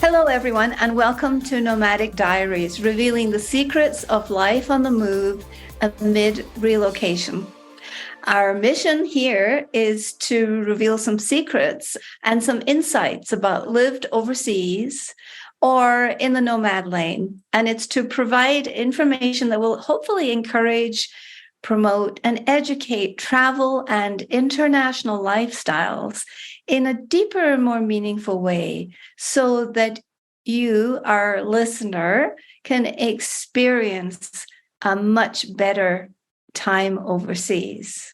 Hello, everyone, and welcome to Nomadic Diaries, revealing the secrets of life on the move amid relocation. Our mission here is to reveal some secrets and some insights about lived overseas or in the nomad lane. And it's to provide information that will hopefully encourage, promote, and educate travel and international lifestyles in a deeper, more meaningful way, so that you, our listener, can experience a much better time overseas.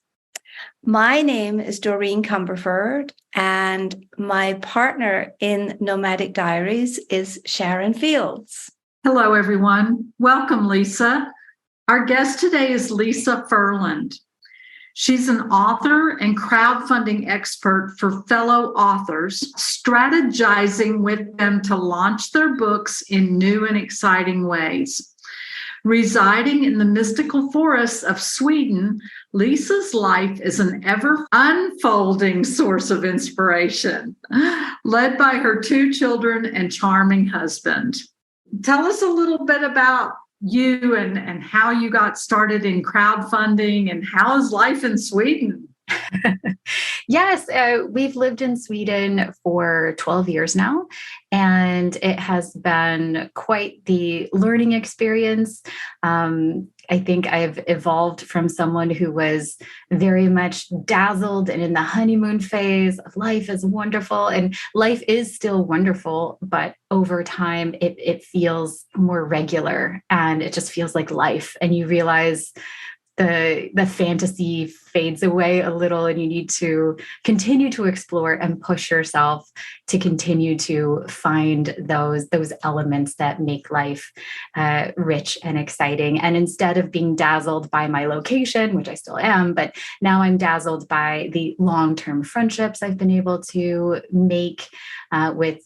My name is Doreen Cumberford, and my partner in Nomadic Diaries is Sharon Fields. Hello, everyone. Welcome, Lisa. Our guest today is Lisa Ferland. She's an author and crowdfunding expert for fellow authors, strategizing with them to launch their books in new and exciting ways. Residing in the mystical forests of Sweden, Lisa's life is an ever unfolding source of inspiration, led by her two children and charming husband. Tell us a little bit about you and how you got started in crowdfunding, and how is life in Sweden? Yes, we've lived in Sweden for 12 years now, and it has been quite the learning experience. I think I've evolved from someone who was very much dazzled and in the honeymoon phase of life is wonderful, and life is still wonderful, but over time it feels more regular and it just feels like life. And you realize the fantasy fades away a little, and you need to continue to explore and push yourself to continue to find those elements that make life rich and exciting. And instead of being dazzled by my location, which I still am, but now I'm dazzled by the long-term friendships I've been able to make with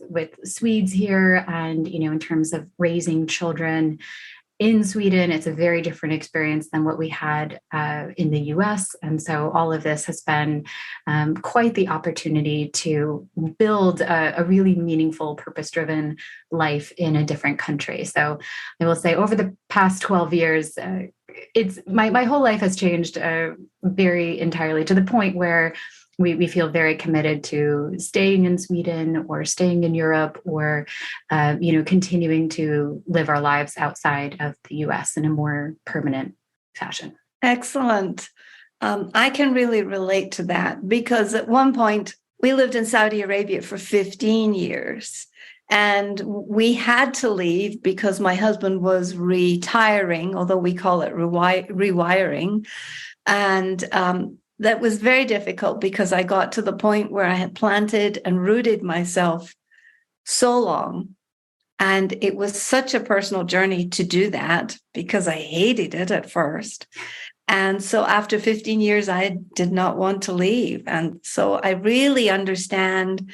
Swedes here, and in terms of raising children in Sweden, it's a very different experience than what we had in the US. And so all of this has been quite the opportunity to build a really meaningful, purpose-driven life in a different country. So I will say over the past 12 years, it's my whole life has changed very entirely, to the point where we feel very committed to staying in Sweden or staying in Europe, or continuing to live our lives outside of the US in a more permanent fashion. Excellent. I can really relate to that, because at one point we lived in Saudi Arabia for 15 years. And we had to leave because my husband was retiring, although we call it rewiring. And that was very difficult, because I got to the point where I had planted and rooted myself so long. And it was such a personal journey to do that, because I hated it at first. And so after 15 years, I did not want to leave. And so I really understand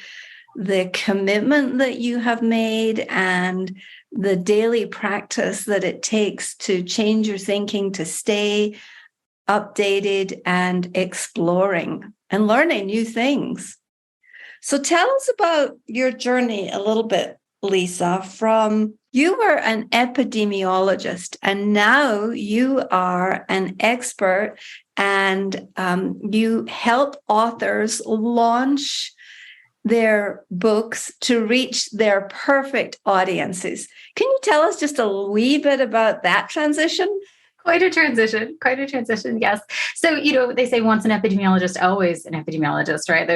the commitment that you have made and the daily practice that it takes to change your thinking, to stay updated and exploring and learning new things. So tell us about your journey a little bit, Lisa. From you were an epidemiologist, and now you are an expert, and you help authors launch their books to reach their perfect audiences. Can you tell us just a wee bit about that transition? Quite a transition, yes. So, they say once an epidemiologist, always an epidemiologist, right?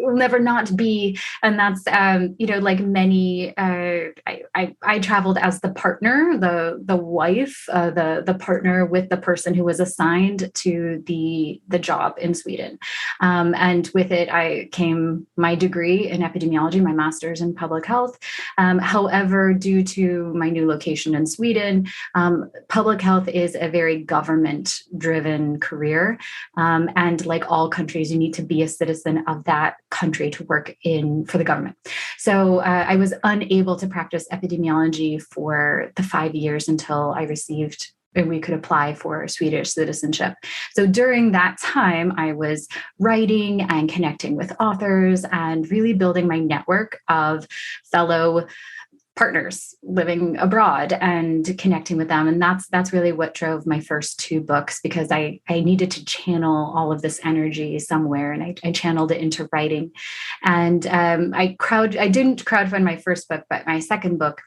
Will never not be. And that's, like many, I traveled as the partner, the wife, the partner with the person who was assigned to the job in Sweden. And with it, I came my degree in epidemiology, my master's in public health. However, due to my new location in Sweden, public health is a very government-driven career. And like all countries, you need to be a citizen of that country to work for the government. So I was unable to practice epidemiology for the 5 years until I received and we could apply for Swedish citizenship. So during that time, I was writing and connecting with authors and really building my network of fellow partners living abroad and connecting with them. And that's really what drove my first two books, because I needed to channel all of this energy somewhere, and I channeled it into writing. And I didn't crowdfund my first book, but my second book.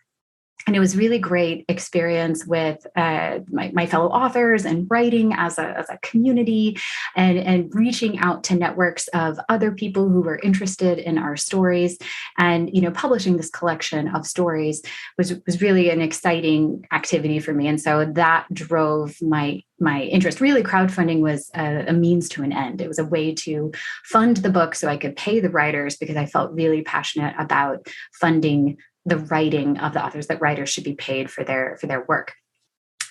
And it was really great experience with my fellow authors and writing as a community, and reaching out to networks of other people who were interested in our stories. And, publishing this collection of stories was really an exciting activity for me. And so that drove my interest. Really, crowdfunding was a means to an end. It was a way to fund the book so I could pay the writers, because I felt really passionate about funding the writing of the authors, that writers should be paid for their work.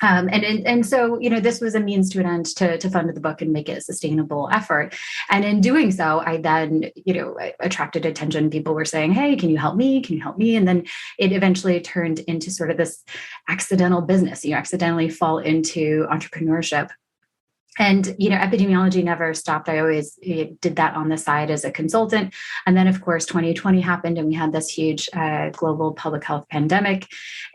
And so, this was a means to an end to fund the book and make it a sustainable effort. And in doing so, I then, attracted attention. People were saying, hey, can you help me? Can you help me? And then it eventually turned into sort of this accidental business. You accidentally fall into entrepreneurship. And, epidemiology never stopped. I always did that on the side as a consultant. And then, of course, 2020 happened, and we had this huge global public health pandemic.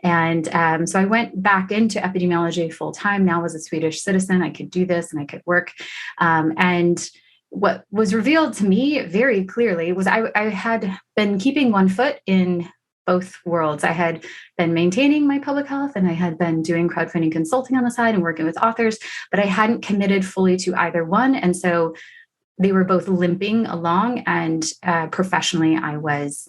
And so I went back into epidemiology full time. Now as a Swedish citizen, I could do this and I could work. And what was revealed to me very clearly was I had been keeping one foot in both worlds. I had been maintaining my public health, and I had been doing crowdfunding consulting on the side and working with authors, but I hadn't committed fully to either one. And so they were both limping along, and professionally, I was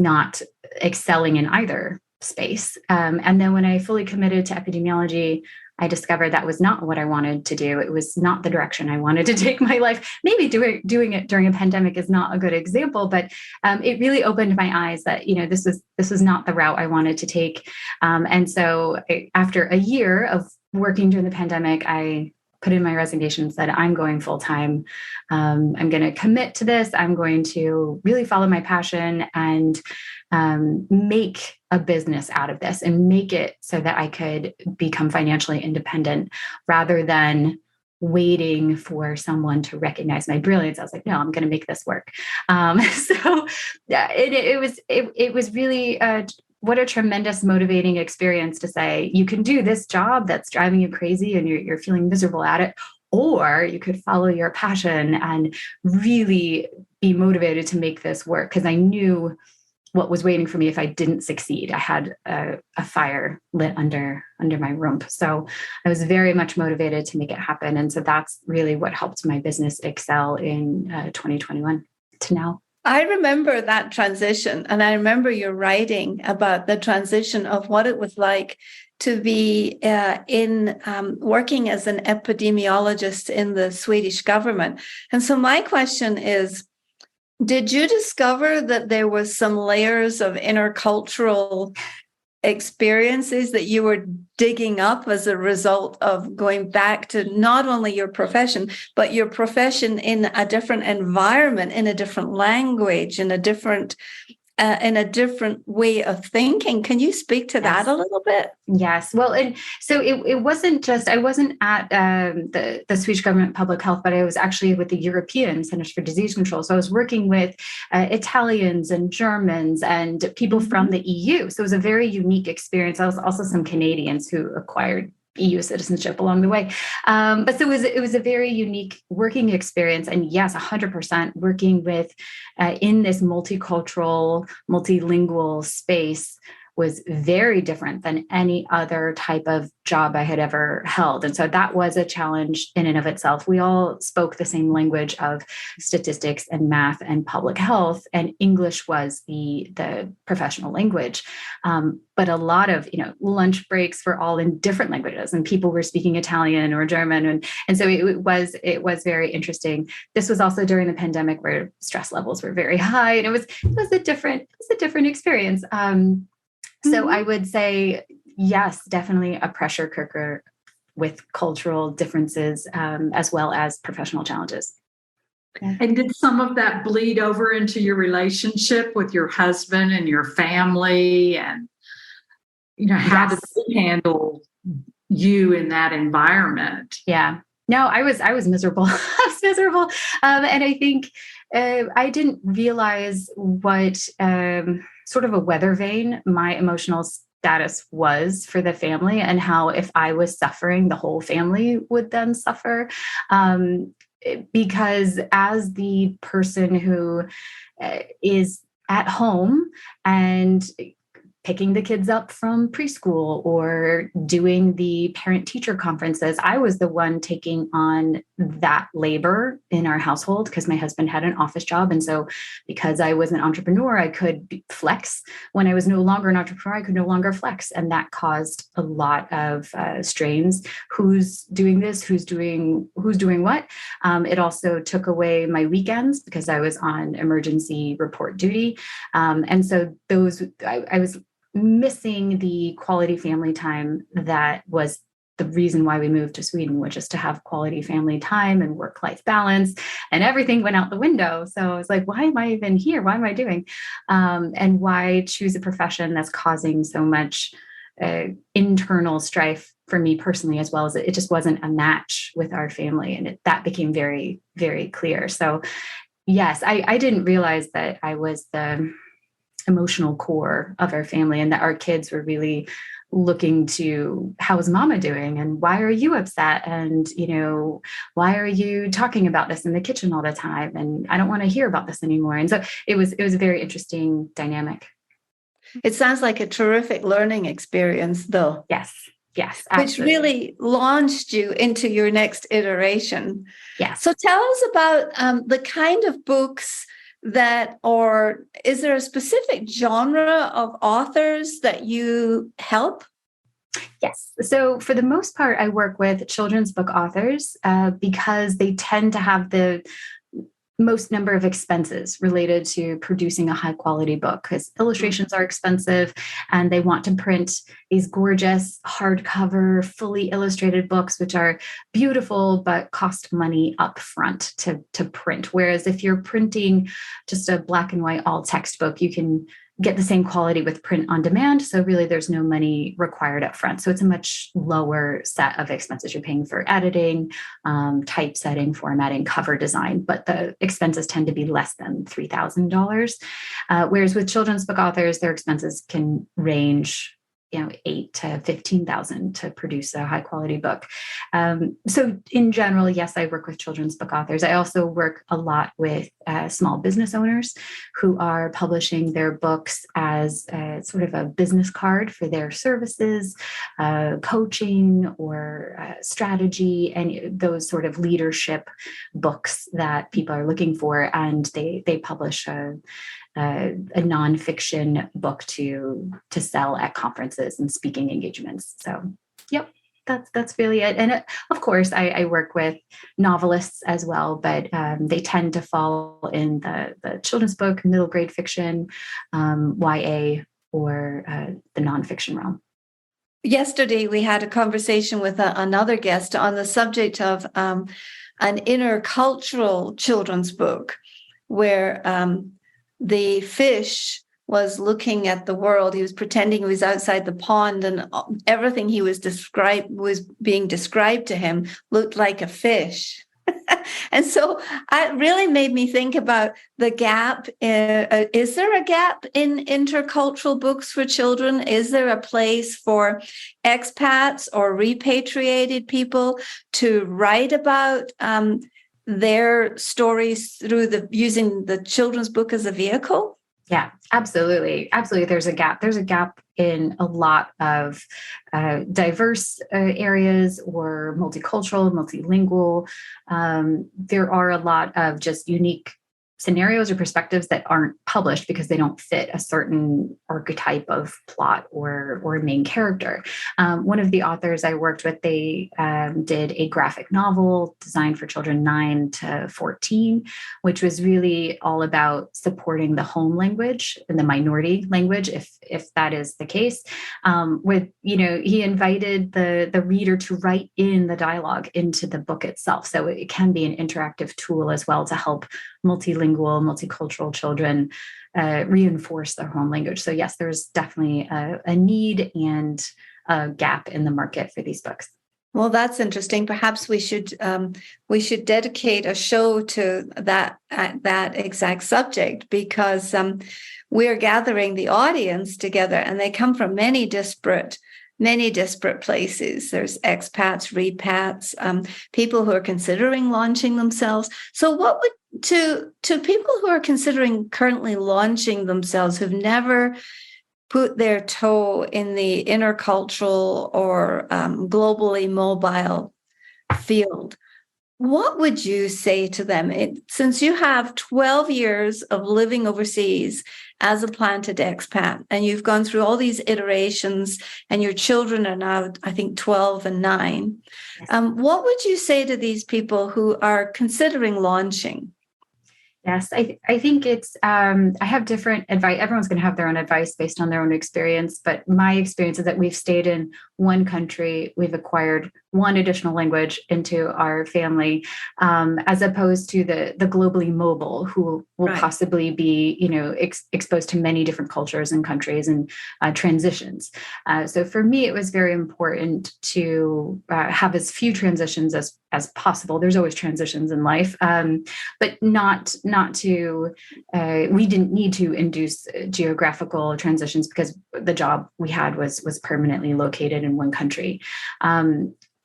not excelling in either space. And then when I fully committed to epidemiology, I discovered that was not what I wanted to do. It was not the direction I wanted to take my life. Maybe doing it during a pandemic is not a good example, but it really opened my eyes that, this was not the route I wanted to take. And so after a year of working during the pandemic, I put in my resignation and said, I'm going full time. I'm going to commit to this. I'm going to really follow my passion and make a business out of this, and make it so that I could become financially independent rather than waiting for someone to recognize my brilliance. I was like, no, I'm going to make this work. So it was really what a tremendous motivating experience to say, you can do this job that's driving you crazy and you're feeling miserable at it, or you could follow your passion and really be motivated to make this work. Because I knew what was waiting for me if I didn't succeed. I had a fire lit under my rump. So I was very much motivated to make it happen. And so that's really what helped my business excel in 2021 to now. I remember that transition, and I remember your writing about the transition of what it was like to be working as an epidemiologist in the Swedish government. And so my question is, did you discover that there was some layers of intercultural experiences that you were digging up as a result of going back to not only your profession, but your profession in a different environment, in a different language, in a different way of thinking? Can you speak to that a little bit? Yes. Well, and so it wasn't just, I wasn't at the Swedish government public health, but I was actually with the European Centers for Disease Control. So I was working with Italians and Germans and people from the EU. So it was a very unique experience. I was also some Canadians who acquired EU citizenship along the way. But so it was a very unique working experience. And yes, 100% working with in this multicultural, multilingual space was very different than any other type of job I had ever held. And so that was a challenge in and of itself. We all spoke the same language of statistics and math and public health, and English was the professional language. But a lot of, lunch breaks were all in different languages, and people were speaking Italian or German. And so it was very interesting. This was also during the pandemic where stress levels were very high, and it was a different experience. So I would say, yes, definitely a pressure cooker with cultural differences, as well as professional challenges. And did some of that bleed over into your relationship with your husband and your family? And, how did they handle you in that environment? Yeah. No, I was miserable. I was miserable. And I think I didn't realize what sort of a weather vane my emotional status was for the family, and how if I was suffering, the whole family would then suffer. Because as the person who is at home and picking the kids up from preschool or doing the parent-teacher conferences, I was the one taking on that labor in our household because my husband had an office job. And so because I was an entrepreneur, I could flex. When I was no longer an entrepreneur, I could no longer flex. And that caused a lot of strains. Who's doing this? Who's doing what? It also took away my weekends because I was on emergency report duty. And so I was missing the quality family time that was the reason why we moved to Sweden, which is to have quality family time and work-life balance, and everything went out the window. So I was like, why am I even here? Why am I doing? And why choose a profession that's causing so much internal strife for me personally, as well as it just wasn't a match with our family. And that became very, very clear. So yes, I didn't realize that I was the emotional core of our family and that our kids were really looking to, how's mama doing? And why are you upset? And, why are you talking about this in the kitchen all the time? And I don't want to hear about this anymore. And so it was a very interesting dynamic. It sounds like a terrific learning experience, though. Yes, absolutely. Which really launched you into your next iteration. Yes. So tell us about the kind of books or is there a specific genre of authors that you help? Yes. So for the most part, I work with children's book authors because they tend to have the most number of expenses related to producing a high quality book, because illustrations are expensive and they want to print these gorgeous hardcover, fully illustrated books, which are beautiful, but cost money up front to print. Whereas if you're printing just a black and white all textbook, you can get the same quality with print on demand. So really there's no money required up front. So it's a much lower set of expenses. You're paying for editing, typesetting, formatting, cover design, but the expenses tend to be less than $3,000. Whereas with children's book authors, their expenses can range $8,000 to $15,000 to produce a high quality book. So in general, yes, I work with children's book authors. I also work a lot with small business owners who are publishing their books as sort of a business card for their services, coaching or strategy, and those sort of leadership books that people are looking for. And they publish a nonfiction book to sell at conferences and speaking engagements. So, yep, that's really it. And of course, I work with novelists as well, but they tend to fall in the children's book, middle grade fiction, YA, or the nonfiction realm. Yesterday, we had a conversation with another guest on the subject of an intercultural children's book where the fish was looking at the world. He was pretending he was outside the pond, and everything he was being described to him looked like a fish. And so it really made me think about the gap. Is there a gap in intercultural books for children? Is there a place for expats or repatriated people to write about their stories using the children's book as a vehicle? Yeah, absolutely. Absolutely. There's a gap. There's a gap in a lot of diverse areas or multicultural, multilingual. There are a lot of just unique scenarios or perspectives that aren't published because they don't fit a certain archetype of plot or main character. One of the authors I worked with, they did a graphic novel designed for children 9 to 14, which was really all about supporting the home language and the minority language, if that is the case. He invited the reader to write in the dialogue into the book itself. So it can be an interactive tool as well to help multilingual, multicultural children reinforce their home language. So yes, there's definitely a need and a gap in the market for these books. Well, that's interesting. Perhaps we should dedicate a show to that exact subject, because we're gathering the audience together, and they come from many disparate places. There's expats, repats, people who are considering launching themselves. So, what would to people who are considering currently launching themselves, who've never put their toe in the intercultural or globally mobile field, what would you say to them? Since you have 12 years of living overseas as a planted expat, and you've gone through all these iterations, and your children are now, I think, 12 and 9, what would you say to these people who are considering launching? Yes, I think it's, I have different advice. Everyone's going to have their own advice based on their own experience. But my experience is that we've stayed in one country, we've acquired one additional language into our family, as opposed to the globally mobile, who will possibly be, exposed to many different cultures and countries and transitions. So for me, it was very important to have as few transitions as possible. There's always transitions in life, but not to, we didn't need to induce geographical transitions, because the job we had was permanently located in one country.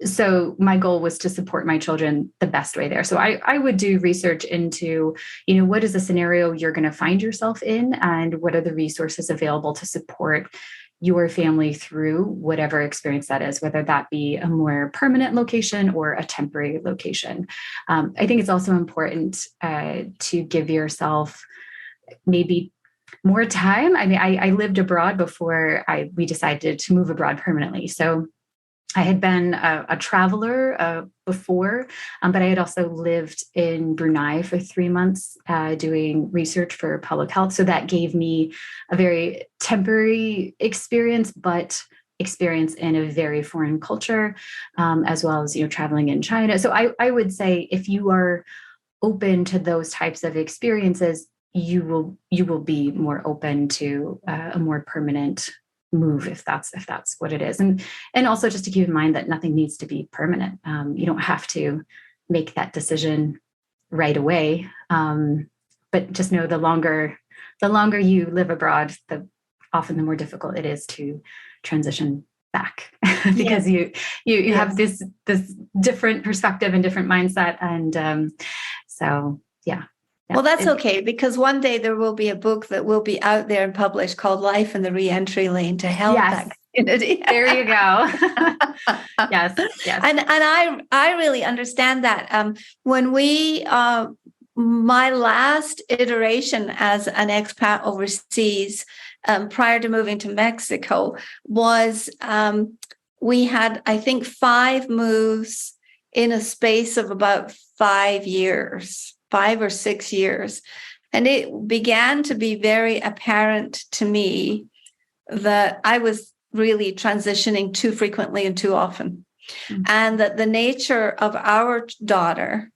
So my goal was to support my children the best way there. So I would do research into, what is the scenario you're going to find yourself in, and what are the resources available to support your family through whatever experience that is, whether that be a more permanent location or a temporary location. I think it's also important to give yourself maybe more time. I mean, I lived abroad before we decided to move abroad permanently. So I had been a traveler before, but I had also lived in Brunei for 3 months doing research for public health. So that gave me a very temporary experience, but experience in a very foreign culture, as well as, traveling in China. So I would say, if you are open to those types of experiences, you will be more open to a more permanent move, if that's what it is. And also just to keep in mind that nothing needs to be permanent. You don't have to make that decision right away. But just know the longer you live abroad, the more difficult it is to transition back, because you have this different perspective and different mindset. And so, yeah. Well, that's okay, because one day there will be a book that will be out there and published called Life in the Re-Entry Lane to help that community. There you go. Yes. And I really understand that. When my last iteration as an expat overseas, prior to moving to Mexico, was we had, I think, 5 moves in a space of about 5 or 6 years. And it began to be very apparent to me that I was really transitioning too frequently and too often. Mm-hmm. And that the nature of our daughter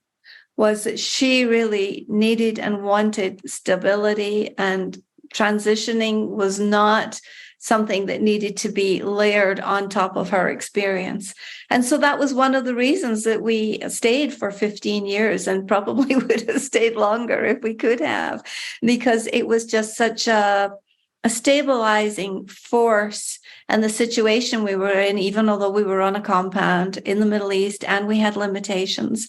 was that she really needed and wanted stability, and transitioning was not something that needed to be layered on top of her experience. And so that was one of the reasons that we stayed for 15 years, and probably would have stayed longer if we could have, because it was just such a stabilizing force. And the situation we were in, even although we were on a compound in the Middle East and we had limitations,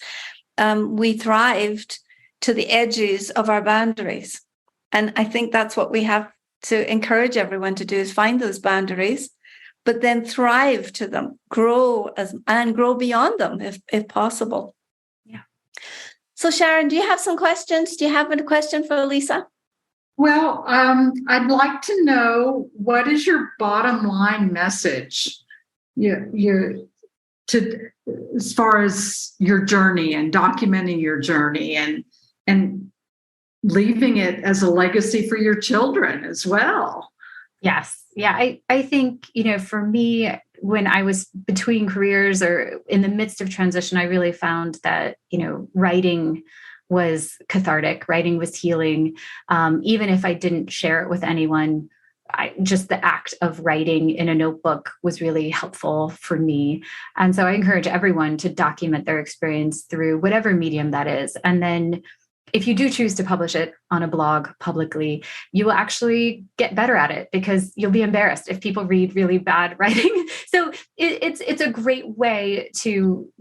we thrived to the edges of our boundaries. And I think that's what we have to encourage everyone to do, is find those boundaries, but then thrive to them, grow beyond them if possible. Yeah. So Sharon, do you have some questions? Do you have a question for Lisa? Well, I'd like to know, what is your bottom line message? As far as your journey and documenting your journey and leaving it as a legacy for your children as well. Yes. Yeah. I think, for me, when I was between careers or in the midst of transition, I really found that, writing was cathartic. Writing was healing. Even if I didn't share it with anyone just the act of writing in a notebook was really helpful for me. And so I encourage everyone to document their experience through whatever medium that is. And then if you do choose to publish it on a blog publicly, you will actually get better at it because you'll be embarrassed if people read really bad writing. So it's a great way to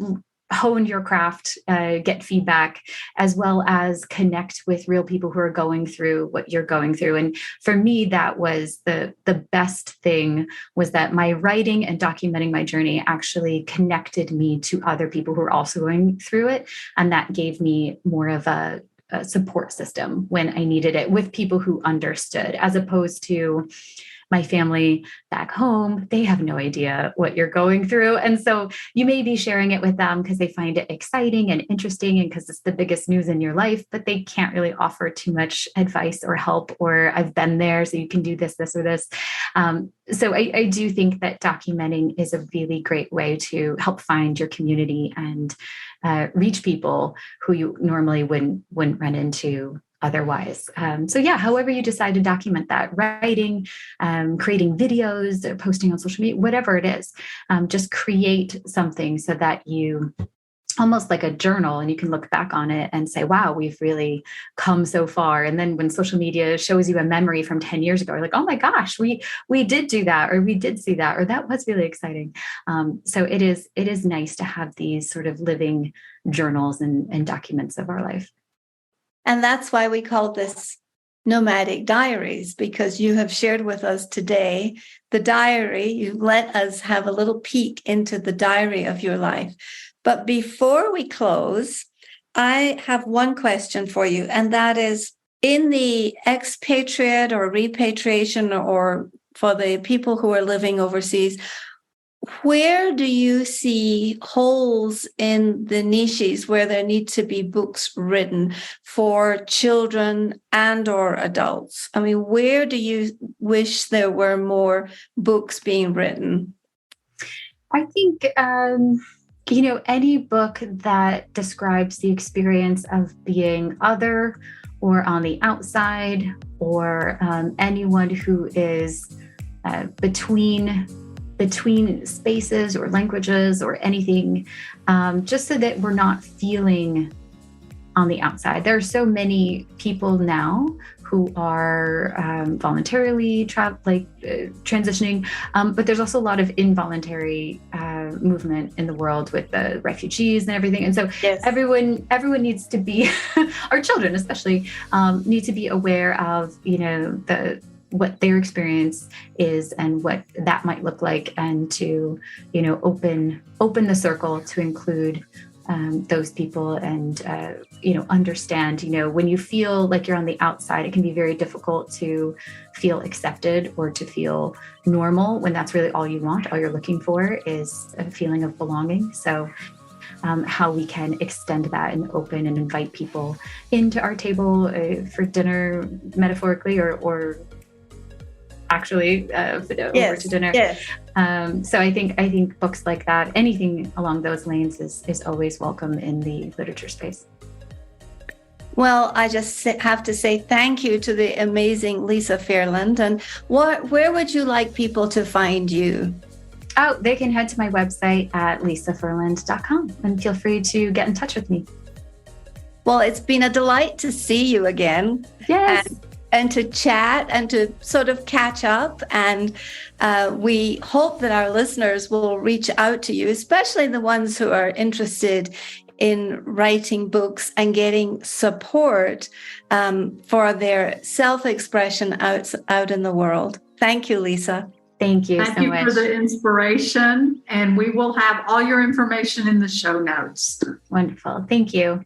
hone your craft, get feedback, as well as connect with real people who are going through what you're going through. And for me, that was the best thing, was that my writing and documenting my journey actually connected me to other people who are also going through it. And that gave me more of a support system when I needed it, with people who understood, as opposed to my family back home. They have no idea what you're going through. And so you may be sharing it with them because they find it exciting and interesting and because it's the biggest news in your life, but they can't really offer too much advice or help, or I've been there, so you can do this, this, or this. So I do think that documenting is a really great way to help find your community and reach people who you normally wouldn't run into otherwise. So yeah, however you decide to document that, writing, creating videos, or posting on social media, whatever it is, just create something so that you, almost like a journal, and you can look back on it and say, wow, we've really come so far. And then when social media shows you a memory from 10 years ago, you're like, oh my gosh, we did do that, or we did see that, or that was really exciting. So it is nice to have these sort of living journals and documents of our life. And that's why we call this Nomadic Diaries, because you have shared with us today the diary. You let us have a little peek into the diary of your life. But before we close, I have one question for you, and that is, in the expatriate or repatriation, or for the people who are living overseas, where do you see holes in the niches where there need to be books written for children and or adults? I mean, where do you wish there were more books being written? I think, any book that describes the experience of being other or on the outside, or anyone who is between spaces or languages or anything, just so that we're not feeling on the outside. There are so many people now who are voluntarily transitioning, but there's also a lot of involuntary movement in the world with the refugees and everything. And so yes, everyone needs to be, our children especially, need to be aware of, what their experience is and what that might look like, and to, open the circle to include those people, and, understand, when you feel like you're on the outside, it can be very difficult to feel accepted or to feel normal when that's really all you want. All you're looking for is a feeling of belonging. So how we can extend that and open and invite people into our table for dinner, metaphorically, or actually over to dinner. Yes. So I think books like that, anything along those lanes, is always welcome in the literature space. Well, I just have to say thank you to the amazing Lisa Ferland. And where would you like people to find you? Oh, they can head to my website at lisaferland.com and feel free to get in touch with me. Well, it's been a delight to see you again. Yes. And to chat and to sort of catch up. And we hope that our listeners will reach out to you, especially the ones who are interested in writing books and getting support for their self-expression out in the world. Thank you, Lisa. Thank you so much. Thank you for the inspiration. And we will have all your information in the show notes. Wonderful. Thank you.